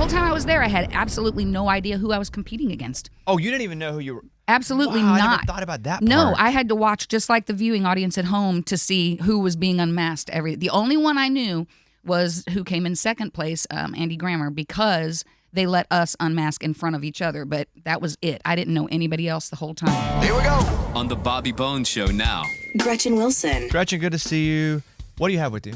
whole time I was there, I had absolutely no idea who I was competing against. Oh, you didn't even know who you were? Absolutely Wow, not. I never thought about that part. No, I had to watch just like the viewing audience at home to see who was being unmasked. The only one I knew was who came in second place, Andy Grammer, because they let us unmask in front of each other. But that was it. I didn't know anybody else the whole time. Here we go. On the Bobby Bones Show now. Gretchen Wilson. Gretchen, good to see you. What do you have with you?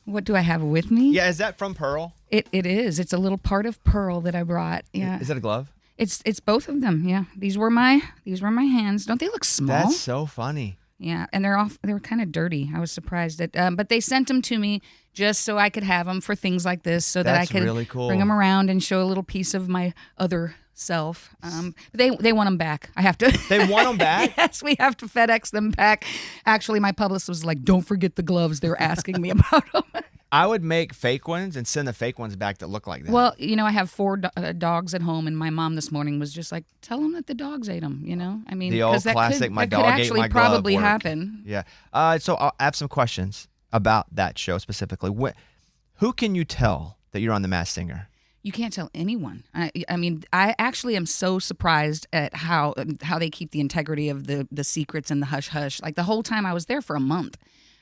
What do I have with me? Yeah, is that from Pearl? It is. It's a little part of Pearl that I brought. Yeah. Is that a glove? It's both of them. Yeah. These were my hands. Don't they look small? That's so funny. Yeah, and they were kind of dirty. I was surprised that, but they sent them to me just so I could have them for things like this, so that I could really cool. bring them around and show a little piece of my other self. They want them back. I have to. They want them back? Yes, we have to FedEx them back. Actually, my publicist was like, "Don't forget the gloves." They were asking me about them. I would make fake ones and send the fake ones back that look like that. Well, I have 4 dogs at home, and my mom this morning was just like, "Tell them that the dogs ate them." I mean, the old classic, my dog ate my glove. That could actually probably happen. Yeah. So I'll have some questions about that show specifically. Who can you tell that you're on The Masked Singer? You can't tell anyone. I mean, I actually am so surprised at how they keep the integrity of the secrets and the hush hush. Like the whole time I was there for a month.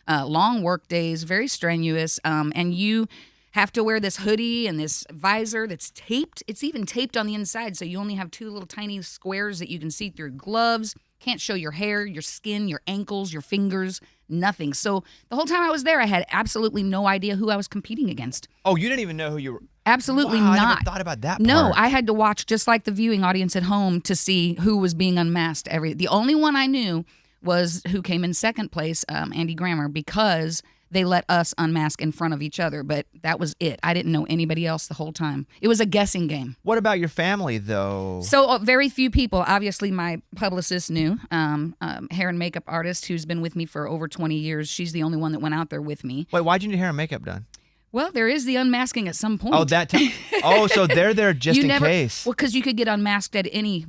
Long work days, very strenuous, and you have to wear this hoodie and this visor that's taped. It's even taped on the inside, so you only have 2 little tiny squares that you can see through. Gloves, can't show your hair, your skin, your ankles, your fingers, nothing. So the whole time I was there, I had absolutely no idea who I was competing against. Oh, you didn't even know who you were? Absolutely wow, not. I never thought about that part. No, I had to watch just like the viewing audience at home to see who was being unmasked. The only one I knew was who came in second place, Andy Grammer, because they let us unmask in front of each other. But that was it. I didn't know anybody else the whole time. It was a guessing game. What about your family, though? So very few people. Obviously, my publicist knew. Hair and makeup artist who's been with me for over 20 years. She's the only one that went out there with me. Wait, why'd you need hair and makeup done? Well, there is the unmasking at some point. Oh, that time. Oh, so they're there just in case. Well, because you could get unmasked at any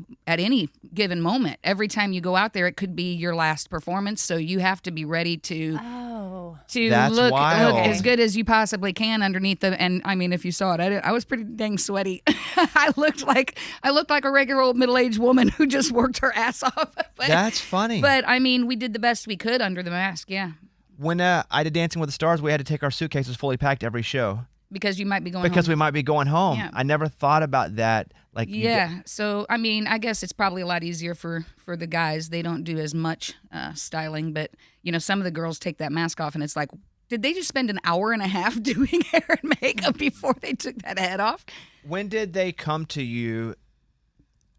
given moment. Every time you go out there, it could be your last performance. So you have to be ready to look as good as you possibly can underneath the. And I mean, if you saw it, I was pretty dang sweaty. I looked like a regular old middle-aged woman who just worked her ass off. That's funny. But I mean, we did the best we could under the mask. Yeah. When I did Dancing with the Stars, we had to take our suitcases fully packed every show. Because you might be going home. Because we might be going home. Yeah. I never thought about that. So, I mean, I guess it's probably a lot easier for the guys. They don't do as much styling. But, some of the girls take that mask off, and it's like, did they just spend an hour and a half doing hair and makeup before they took that head off? When did they come to you?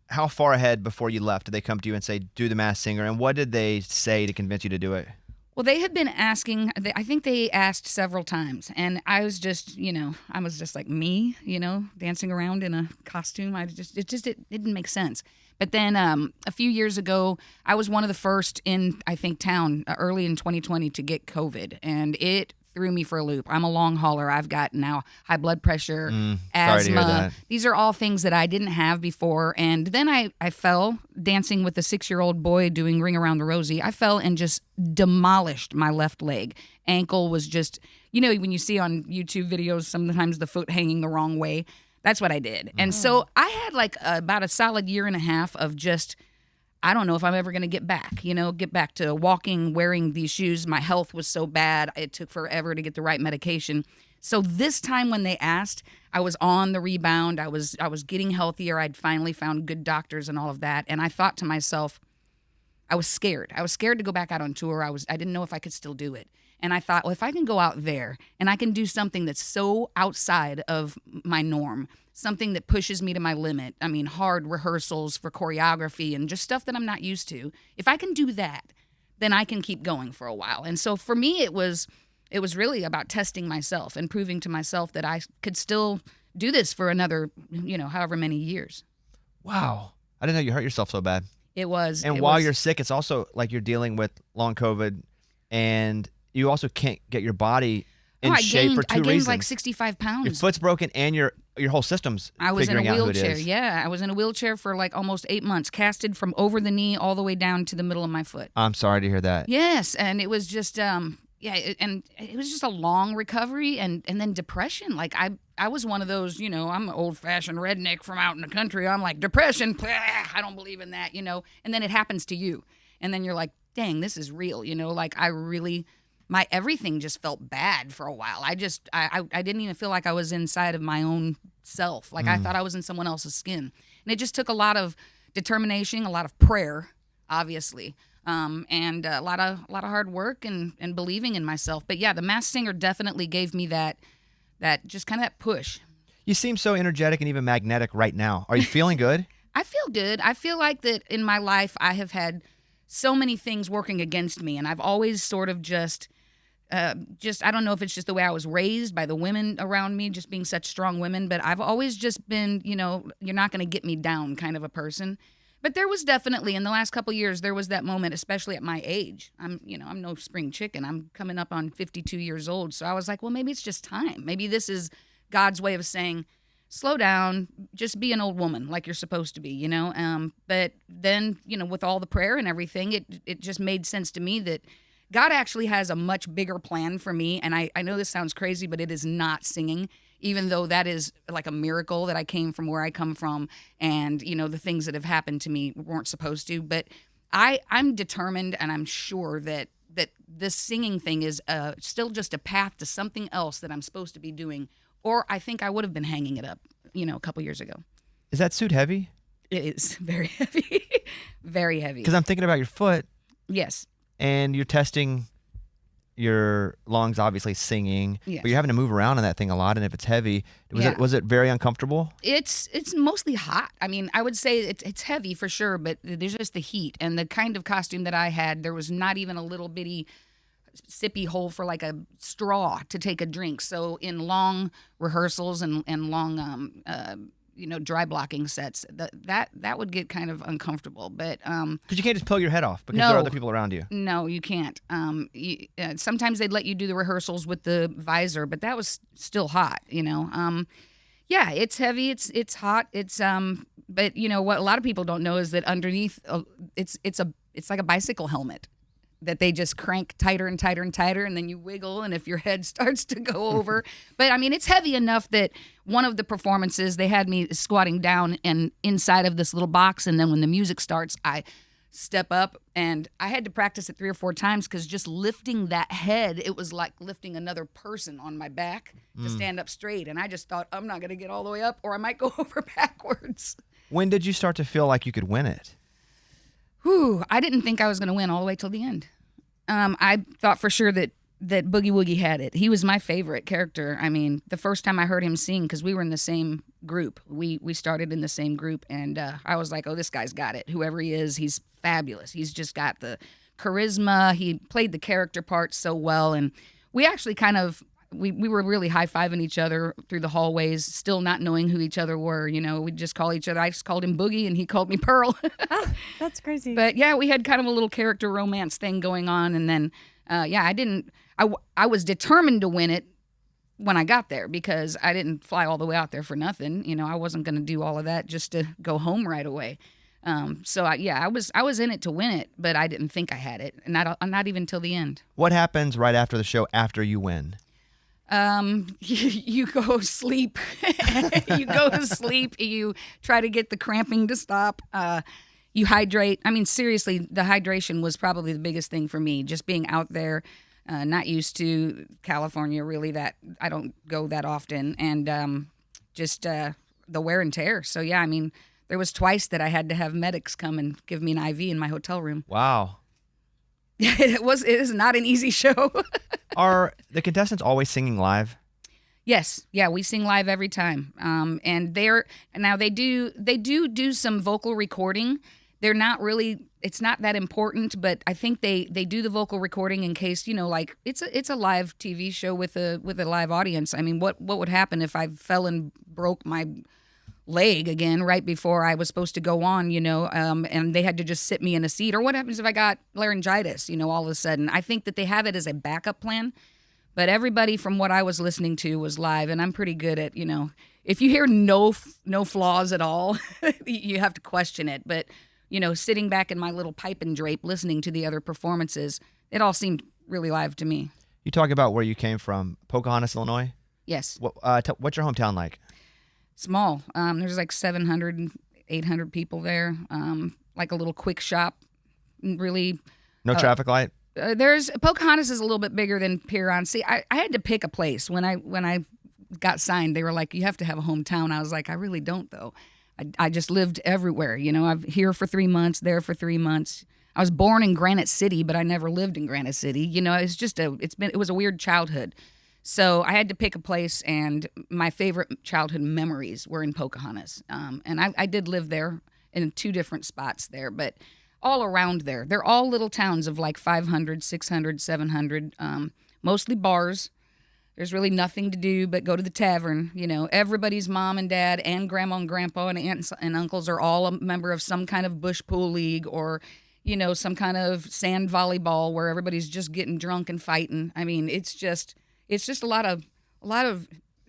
How far ahead before you left did they come to you and say, do The Masked Singer? And what did they say to convince you to do it? Well, they had been asking, I think they asked several times, and I was just, like me, dancing around in a costume. It didn't make sense. But then a few years ago, I was one of the first in, I think, town early in 2020 to get COVID, and it threw me for a loop. I'm a long hauler. I've got now high blood pressure, asthma. These are all things that I didn't have before. And then I fell dancing with a 6-year-old boy doing Ring Around the Rosie. I fell and just demolished my left leg. Ankle was just, when you see on YouTube videos, sometimes the foot hanging the wrong way. That's what I did. And so I had about a solid year and a half of just, I don't know if I'm ever going to get back to walking, wearing these shoes. My health was so bad. It took forever to get the right medication. So this time when they asked, I was on the rebound. I was getting healthier. I'd finally found good doctors and all of that. And I thought to myself, I was scared. I was scared to go back out on tour. I didn't know if I could still do it. And I thought, well, if I can go out there and I can do something that's so outside of my norm, something that pushes me to my limit. I mean, hard rehearsals for choreography and just stuff that I'm not used to. If I can do that, then I can keep going for a while. And so for me, it was really about testing myself and proving to myself that I could still do this for another, however many years. Wow. I didn't know you hurt yourself so bad. It was. And while you're sick, it's also like you're dealing with long COVID, and you also can't get your body in shape for two reasons. I gained like 65 pounds. Your foot's broken and your whole system's figuring out who it is. I was in a wheelchair. Yeah, I was in a wheelchair for like almost 8 months, casted from over the knee all the way down to the middle of my foot. I'm sorry to hear that. Yes, and it was just, and it was just a long recovery and then depression. Like I was one of those, I'm an old-fashioned redneck from out in the country. I'm like, depression, I don't believe in that, and then it happens to you. And then you're like, dang, this is real, like my everything just felt bad for a while. I didn't even feel like I was inside of my own self. Like I thought I was in someone else's skin. And it just took a lot of determination, a lot of prayer, obviously. And a lot of hard work and believing in myself. But yeah, the Masked Singer definitely gave me that just kind of that push. You seem so energetic and even magnetic right now. Are you feeling good? I feel good. I feel like that in my life I have had so many things working against me, and I've always sort of just I don't know if it's just the way I was raised by the women around me, just being such strong women, but I've always just been, you're not going to get me down kind of a person. But there was definitely, in the last couple of years, there was that moment, especially at my age. I'm no spring chicken. I'm coming up on 52 years old. So I was like, well, maybe it's just time. Maybe this is God's way of saying, slow down, just be an old woman like you're supposed to be, But then, with all the prayer and everything, it just made sense to me that God actually has a much bigger plan for me. And I know this sounds crazy, but it is not singing. Even though that is like a miracle that I came from where I come from and, the things that have happened to me weren't supposed to. But I'm determined and I'm sure that this singing thing is still just a path to something else that I'm supposed to be doing. Or I think I would have been hanging it up, a couple years ago. Is that suit heavy? It is very heavy. Very heavy. Because I'm thinking about your foot. Yes. And you're testing your lungs, obviously singing, yes. But you're having to move around on that thing a lot. And if it's heavy, was it very uncomfortable? It's mostly hot. I mean, I would say it's heavy for sure, but there's just the heat and the kind of costume that I had. There was not even a little bitty sippy hole for like a straw to take a drink. So in long rehearsals and long dry blocking sets, that would get kind of uncomfortable. But because you can't just pull your head off because there are other people around you. No, you can't. Sometimes they'd let you do the rehearsals with the visor, but that was still hot. Yeah, it's heavy. It's hot. It's but what a lot of people don't know is that underneath it's like a bicycle helmet that they just crank tighter and tighter and tighter, and then you wiggle, and if your head starts to go over. But, I mean, it's heavy enough that one of the performances, they had me squatting down and inside of this little box, and then when the music starts, I step up, and I had to practice it 3 or 4 times because just lifting that head, it was like lifting another person on my back to stand up straight, and I just thought, I'm not going to get all the way up, or I might go over backwards. When did you start to feel like you could win it? I didn't think I was going to win all the way till the end. I thought for sure that Boogie Woogie had it. He was my favorite character. I mean, the first time I heard him sing, because we were in the same group. We started in the same group, and I was like, oh, this guy's got it. Whoever he is, he's fabulous. He's just got the charisma. He played the character part so well, and we actually kind of we were really high-fiving each other through the hallways, still not knowing who each other were. We'd just call each other. I just called him Boogie, and he called me Pearl. Oh, that's crazy. But, yeah, we had kind of a little character romance thing going on. And then, I was determined to win it when I got there because I didn't fly all the way out there for nothing. I wasn't going to do all of that just to go home right away. I was in it to win it, but I didn't think I had it, and not even till the end. What happens right after the show after you win? You go sleep. You go to sleep. You try to get the cramping to stop. You hydrate. I mean, seriously, the hydration was probably the biggest thing for me. Just being out there, not used to California, really. That I don't go that often, and the wear and tear. So yeah, I mean, there was twice that I had to have medics come and give me an IV in my hotel room. Wow. It is not an easy show. Are the contestants always singing live? Yes. Yeah, we sing live every time. And they do some vocal recording. They're not really, it's not that important, but I think they do the vocal recording in case, like it's a live TV show with a live audience. I mean, what would happen if I fell and broke my leg again right before I was supposed to go on, and they had to just sit me in a seat? Or what happens if I got laryngitis, all of a sudden? I think that they have it as a backup plan, but everybody from what I was listening to was live, and I'm pretty good at, if you hear no flaws at all, you have to question it. But, sitting back in my little pipe and drape listening to the other performances, it all seemed really live to me. You talk about where you came from, Pocahontas, Illinois. Yes. What's your hometown like? Small. There's like 700, 800 people there. Like a little quick shop. Really. No traffic light? There's Pocahontas is a little bit bigger than Piron. See, I had to pick a place when I got signed. They were like, you have to have a hometown. I was like, I really don't though. I just lived everywhere. You know, I'm here for 3 months, there for 3 months. I was born in Granite City, but I never lived in Granite City. You know, it was a weird childhood. So I had to pick a place, and my favorite childhood memories were in Pocahontas. And I did live there in 2 different spots there, but all around there. They're all little towns of like 500, 600, 700, mostly bars. There's really nothing to do but go to the tavern. You know, everybody's mom and dad and grandma and grandpa and aunts and uncles are all a member of some kind of bush pool league or, you know, some kind of sand volleyball where everybody's just getting drunk and fighting. I mean, it's just a lot of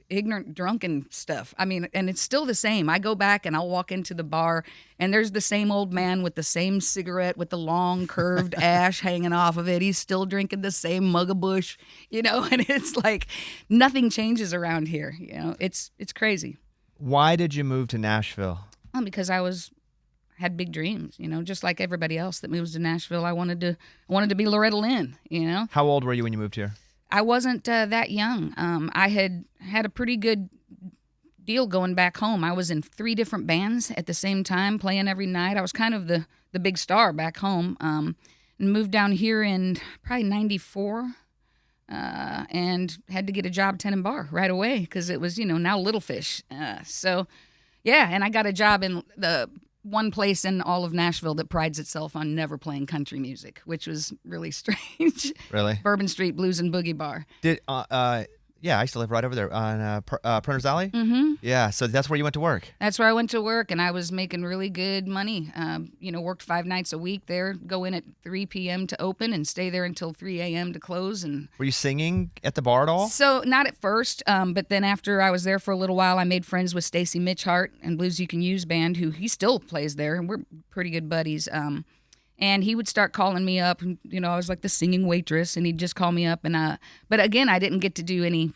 ignorant drunken stuff. I mean, and it's still the same. I go back and I'll walk into the bar and there's the same old man with the same cigarette with the long curved ash hanging off of it. He's still drinking the same mug of bush, you know, and it's like nothing changes around here. You know, it's crazy. Why did you move to Nashville? Well, because I had big dreams, you know, just like everybody else that moves to Nashville. I wanted to be Loretta Lynn, you know. How old were you when you moved here? I wasn't that young. I had a pretty good deal going back home. I was in 3 different bands at the same time, playing every night. I was kind of the big star back home. And moved down here in probably 94 and had to get a job tending bar right away because it was, you know, now Little Fish. So, yeah, and I got a job in the one place in all of Nashville that prides itself on never playing country music, which was really strange. Really? Bourbon Street Blues and Boogie Bar. Yeah, I used to live right over there on Printer's Alley. Mm-hmm. Yeah, so that's where you went to work. That's where I went to work, and I was making really good money. You know, worked 5 nights a week there, go in at 3 p.m. to open and stay there until 3 a.m. to close. And were you singing at the bar at all? So not at first, but then after I was there for a little while, I made friends with Stacy Mitchhart and Blues You Can Use Band, who he still plays there, and we're pretty good buddies. And he would start calling me up, and, you know, I was like the singing waitress, and he'd just call me up. And but again, I didn't get to do any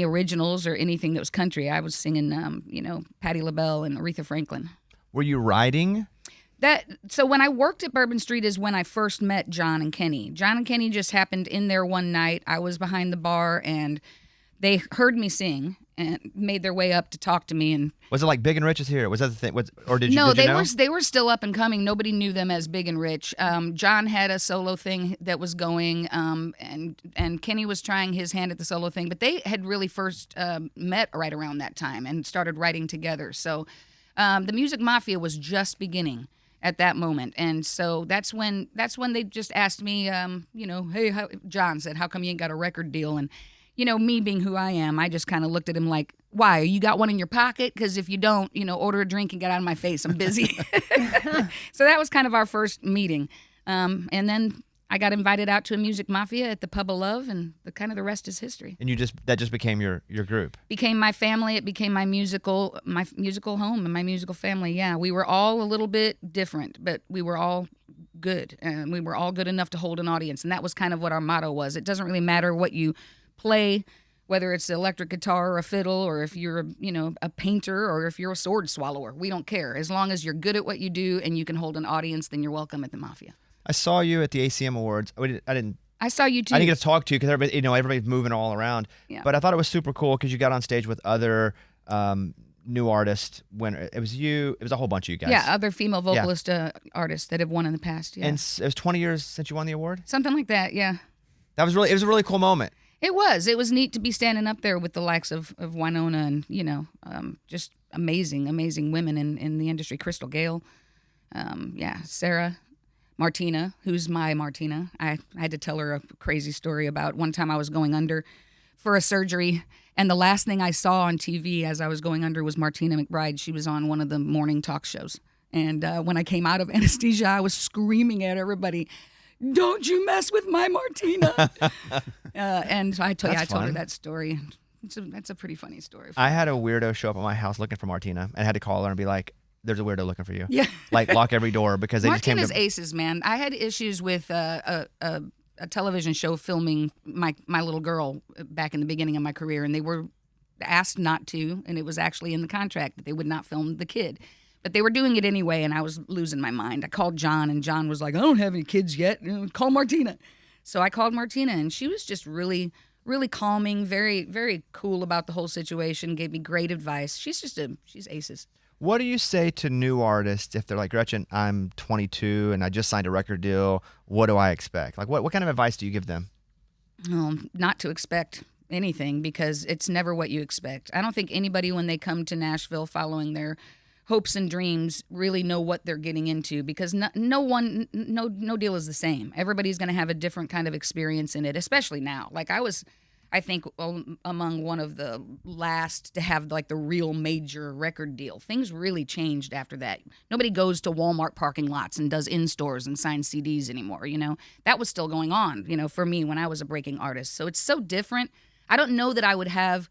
originals or anything that was country. I was singing, you know, Patti LaBelle and Aretha Franklin. Were you writing? So when I worked at Bourbon Street is when I first met John and Kenny. John and Kenny just happened in there one night. I was behind the bar, and they heard me sing and made their way up to talk to me. And was it like Big and Rich is here? Was that the thing? Or did you? No, did you know? they were still up and coming. Nobody knew them as Big and Rich. John had a solo thing that was going, and Kenny was trying his hand at the solo thing. But they had really first met right around that time and started writing together. So the Music Mafia was just beginning at that moment, and so that's when they just asked me, you know, hey, John said, how come you ain't got a record deal? And you know, me being who I am, I just kind of looked at him like, why? You got one in your pocket? Because if you don't, you know, order a drink and get out of my face. I'm busy. So that was kind of our first meeting. And then I got invited out to a Music Mafia at the Pub of Love, and the rest is history. And that just became your group? Became my family. It became my musical home and my musical family. Yeah, we were all a little bit different, but we were all good. And we were all good enough to hold an audience. And that was kind of what our motto was. It doesn't really matter what you play, whether it's an electric guitar or a fiddle, or if you're a painter, or if you're a sword swallower. We don't care. As long as you're good at what you do and you can hold an audience, then you're welcome at the Mafia. I saw you at the ACM Awards. I saw you too. I didn't get to talk to you because everybody's moving all around. Yeah. But I thought it was super cool because you got on stage with other new artists. When it was you, it was a whole bunch of you guys. Yeah, other female vocalist artists that have won in the past. Yeah. And it was 20 years since you won the award? Something like that, yeah. It was a really cool moment. It was neat to be standing up there with the likes of Winona and, you know, just amazing women in the industry. Crystal Gale, Sarah, Martina, who's my Martina. I had to tell her a crazy story about one time I was going under for a surgery, and the last thing I saw on TV as I was going under was Martina McBride. She was on one of the morning talk shows. And when I came out of anesthesia, I was screaming at everybody, "Don't you mess with my Martina!" And so I told her that story. That's a pretty funny story. I had a weirdo show up at my house looking for Martina, and had to call her and be like, "There's a weirdo looking for you." Yeah, like lock every door because they Martina's just came to aces, man. I had issues with a a television show filming my little girl back in the beginning of my career, and they were asked not to, and it was actually in the contract that they would not film the kid. But they were doing it anyway, and I was losing my mind. I called John, and John was like, I don't have any kids yet. Call Martina. So I called Martina, and she was just really, really calming, very, very cool about the whole situation, gave me great advice. She's aces. What do you say to new artists if they're like, Gretchen, I'm 22 and I just signed a record deal. What do I expect? Like, what kind of advice do you give them? Not to expect anything, because it's never what you expect. I don't think anybody, when they come to Nashville following their hopes and dreams, really know what they're getting into, because no deal is the same. Everybody's going to have a different kind of experience in it, especially now. Like I think among one of the last to have like the real major record deal. Things really changed after that. Nobody goes to Walmart parking lots and does in-stores and signs CDs anymore, That was still going on, for me when I was a breaking artist. So it's so different. I don't know that I would have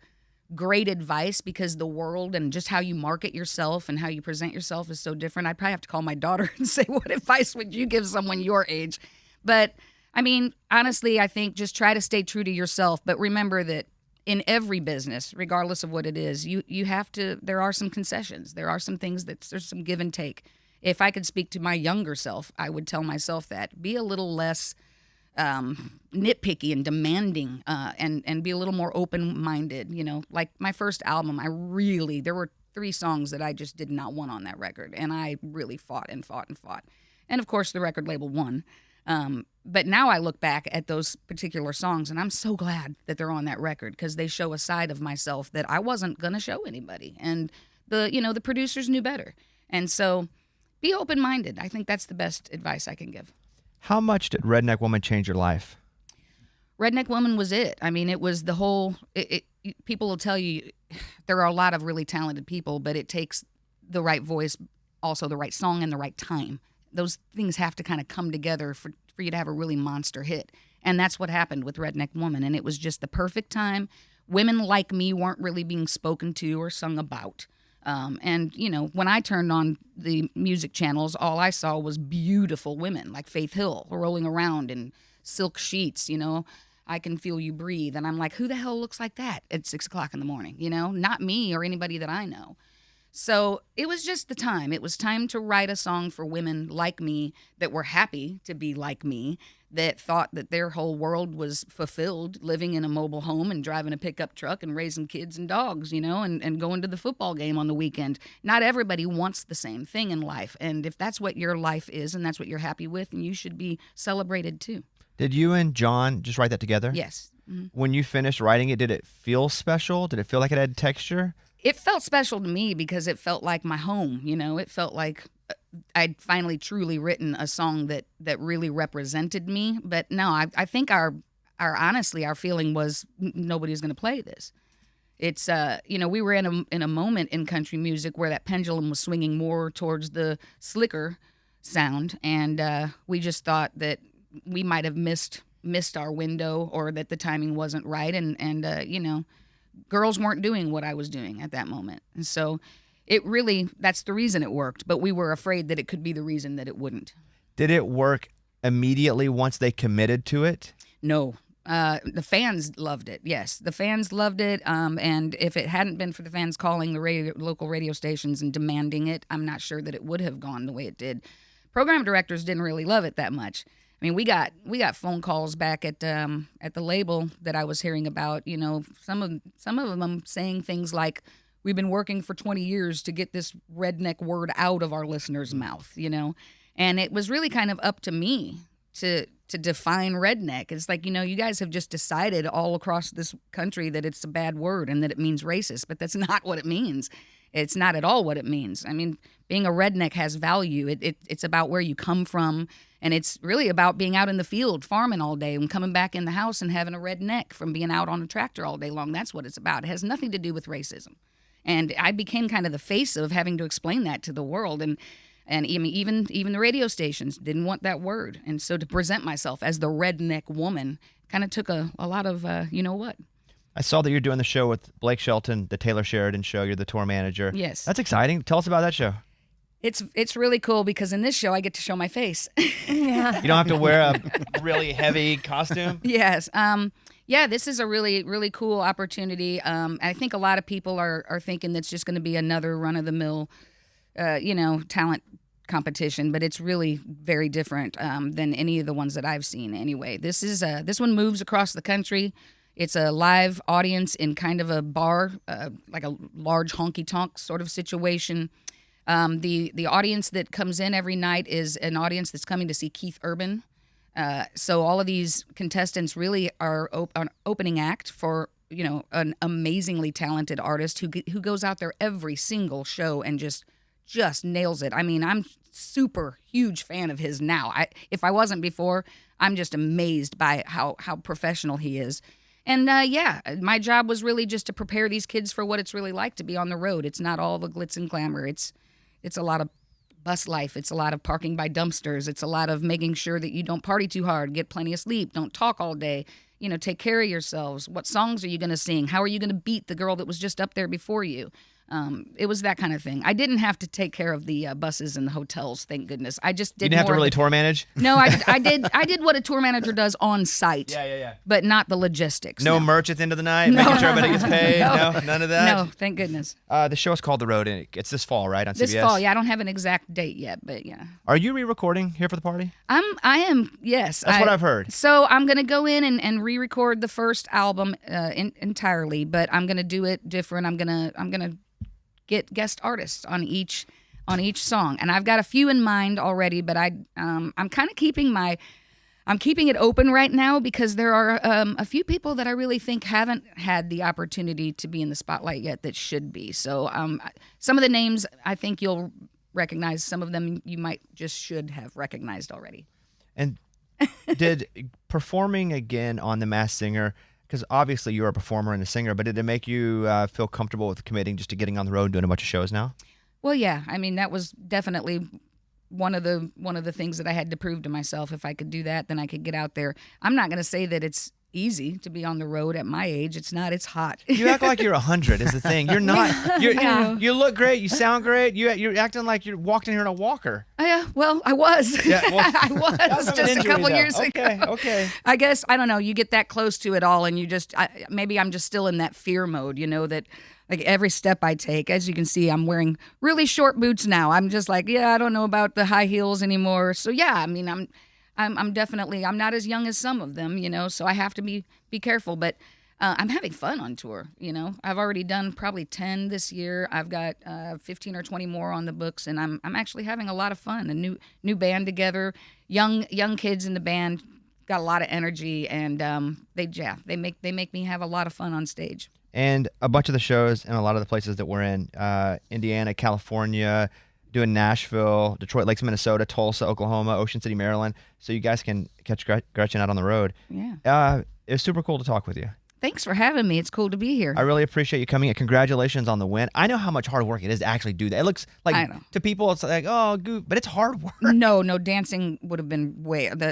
great advice, because the world and just how you market yourself and how you present yourself is so different. I'd probably have to call my daughter and say, what advice would you give someone your age? But I mean, honestly, I think just try to stay true to yourself. But remember that in every business, regardless of what it is, you have to, there are some concessions. There are some things there's some give and take. If I could speak to my younger self, I would tell myself that. Be a little less nitpicky and demanding, and be a little more open-minded. Like my first album, there were 3 songs that I just did not want on that record, and I really fought and fought and fought. And of course, the record label won. But now I look back at those particular songs, and I'm so glad that they're on that record, because they show a side of myself that I wasn't gonna show anybody, and the producers knew better. And so, be open-minded. I think that's the best advice I can give. How much did Redneck Woman change your life? Redneck Woman was it. I mean, it was the whole. People will tell you there are a lot of really talented people, but it takes the right voice, also the right song, and the right time. Those things have to kind of come together for you to have a really monster hit. And that's what happened with Redneck Woman. And it was just the perfect time. Women like me weren't really being spoken to or sung about. And when I turned on the music channels, all I saw was beautiful women like Faith Hill rolling around in silk sheets, I Can Feel You Breathe. And I'm like, who the hell looks like that at 6 o'clock in the morning? Not me or anybody that I know. So it was just the time. It was time to write a song for women like me that were happy to be like me, that thought that their whole world was fulfilled living in a mobile home and driving a pickup truck and raising kids and dogs, and going to the football game on the weekend. Not everybody wants the same thing in life. And if that's what your life is and that's what you're happy with, then you should be celebrated too. Did you and John just write that together? Yes. Mm-hmm. When you finished writing it, did it feel special? Did it feel like it had texture? It felt special to me because it felt like my home, It felt like I'd finally truly written a song that really represented me. But no, I think our feeling was nobody's going to play this. It's we were in a moment in country music where that pendulum was swinging more towards the slicker sound, and we just thought that we might have missed our window, or that the timing wasn't right, and girls weren't doing what I was doing at that moment. And so that's the reason it worked, but we were afraid that it could be the reason that it wouldn't. Did it work immediately once they committed to it? No. The fans loved it. Yes, the fans loved it. And if it hadn't been for the fans calling the local radio stations and demanding it, I'm not sure that it would have gone the way it did. Program directors didn't really love it that much. I mean, we got phone calls back at the label that I was hearing about. Some of them saying things like, "We've been working for 20 years to get this redneck word out of our listeners' mouth." And it was really kind of up to me to define redneck. It's like, you guys have just decided all across this country that it's a bad word and that it means racist, but that's not what it means. It's not at all what it means. I mean, being a redneck has value. It's about where you come from, and it's really about being out in the field, farming all day, and coming back in the house and having a redneck from being out on a tractor all day long. That's what it's about. It has nothing to do with racism. And I became kind of the face of having to explain that to the world. And even the radio stations didn't want that word. And so to present myself as the redneck woman kind of took a lot of, what. I saw that you're doing the show with Blake Shelton, the Taylor Sheridan show. You're the tour manager. Yes. That's exciting. Tell us about that show. It's really cool because in this show I get to show my face. Yeah. You don't have to wear a really heavy costume. Yes. Yeah, this is a really, really cool opportunity. I think a lot of people are thinking that's just going to be another run-of-the-mill, talent competition, but it's really very different than any of the ones that I've seen anyway. This one moves across the country. It's a live audience in kind of a bar, like a large honky-tonk sort of situation. The audience that comes in every night is an audience that's coming to see Keith Urban. So all of these contestants really are an opening act for an amazingly talented artist who goes out there every single show and just nails it. I mean, I'm super huge fan of his now. If I wasn't before, I'm just amazed by how professional he is. And my job was really just to prepare these kids for what it's really like to be on the road. It's not all the glitz and glamour. It's a lot of bus life. It's a lot of parking by dumpsters. It's a lot of making sure that you don't party too hard, get plenty of sleep, don't talk all day, take care of yourselves. What songs are you going to sing? How are you going to beat the girl that was just up there before you? It was that kind of thing. I didn't have to take care of the buses and the hotels, thank goodness. I just did. You didn't have to really tour manage? No, I did what a tour manager does on site. Yeah. But not the logistics. No merch at the end of the night, making sure everybody gets paid. No, none of that. No, thank goodness. The show is called The Road, and it's this fall, right, on CBS? This fall, yeah. I don't have an exact date yet, but yeah. Are you re-recording here for the party? I am. Yes, that's what I've heard. So I'm gonna go in and re-record the first album entirely, but I'm gonna do it different. I'm gonna get guest artists on each song, and I've got a few in mind already. But I'm kind of keeping it open right now because there are a few people that I really think haven't had the opportunity to be in the spotlight yet that should be. So some of the names I think you'll recognize. Some of them you might should have recognized already. And did performing again on The Masked Singer? Because obviously you're a performer and a singer, but did it make you feel comfortable with committing just to getting on the road and doing a bunch of shows now? Well, yeah. I mean, that was definitely one of the things that I had to prove to myself. If I could do that, then I could get out there. I'm not going to say that it's easy to be on the road at my age. It's not. It's hot. You act like you're 100 is the thing. You're not. You look great. You sound great. You're acting like you're walking here in a walker. Yeah, well, I was. Yeah, well, I was just a couple years ago. Okay. I guess, I don't know, you get that close to it all and you just, maybe I'm just still in that fear mode, that like every step I take, as you can see, I'm wearing really short boots now. I'm just like, I don't know about the high heels anymore. So yeah, I mean, I'm definitely, I'm not as young as some of them, so I have to be careful, but I'm having fun on tour, I've already done probably 10 this year. I've got 15 or 20 more on the books, and I'm actually having a lot of fun. A new band together, young kids in the band, got a lot of energy, and they make me have a lot of fun on stage. And a bunch of the shows and a lot of the places that we're in, Indiana, California, doing Nashville, Detroit, Lakes, Minnesota, Tulsa, Oklahoma, Ocean City, Maryland. So you guys can catch Gretchen out on the road. Yeah. It was super cool to talk with you. Thanks for having me. It's cool to be here. I really appreciate you coming in. Congratulations on the win. I know how much hard work it is to actually do that. It looks like, to people, it's like, oh, but it's hard work. No, dancing would have been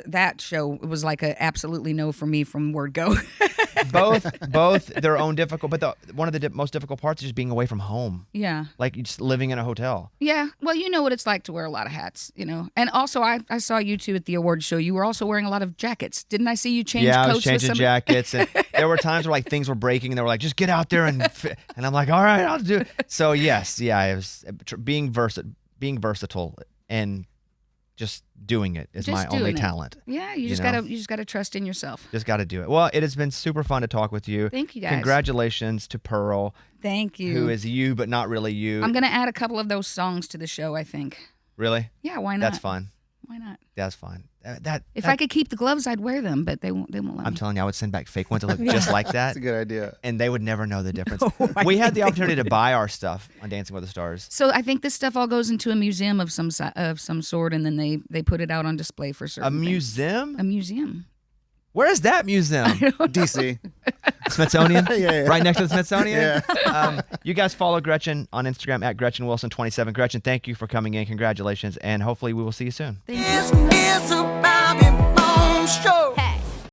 that show was like a absolutely no for me from word go. both their own difficult, but one of the most difficult parts is just being away from home. Yeah. Like just living in a hotel. Yeah. Well, you know what it's like to wear a lot of hats, And also, I saw you two at the awards show. You were also wearing a lot of jackets. Didn't I see you change coats? Yeah, I was changing jackets. And there were times where like things were breaking and they were like, just get out there and I'm like, all right, I'll do it. So yes, it was being versatile and just doing it is my only talent. Yeah, you just gotta trust in yourself. Just gotta do it. Well, it has been super fun to talk with you. Thank you, guys. Congratulations to Pearl. Thank you. Who is you, but not really you. I'm gonna add a couple of those songs to the show, I think. Really? Yeah, why not? That's fun. Why not? That's fun. If I could keep the gloves, I'd wear them, but they won't let me. I'm telling you, I would send back fake ones that look just like that. That's a good idea. And they would never know the difference. We had the opportunity to buy our stuff on Dancing with the Stars. So I think this stuff all goes into a museum of some sort, and then they put it out on display for certain things. Museum? A museum. Where is that museum? DC. Smithsonian? Yeah. Right next to the Smithsonian? Yeah. You guys follow Gretchen on Instagram at GretchenWilson27. Gretchen, thank you for coming in. Congratulations. And hopefully we will see you soon. Thank you.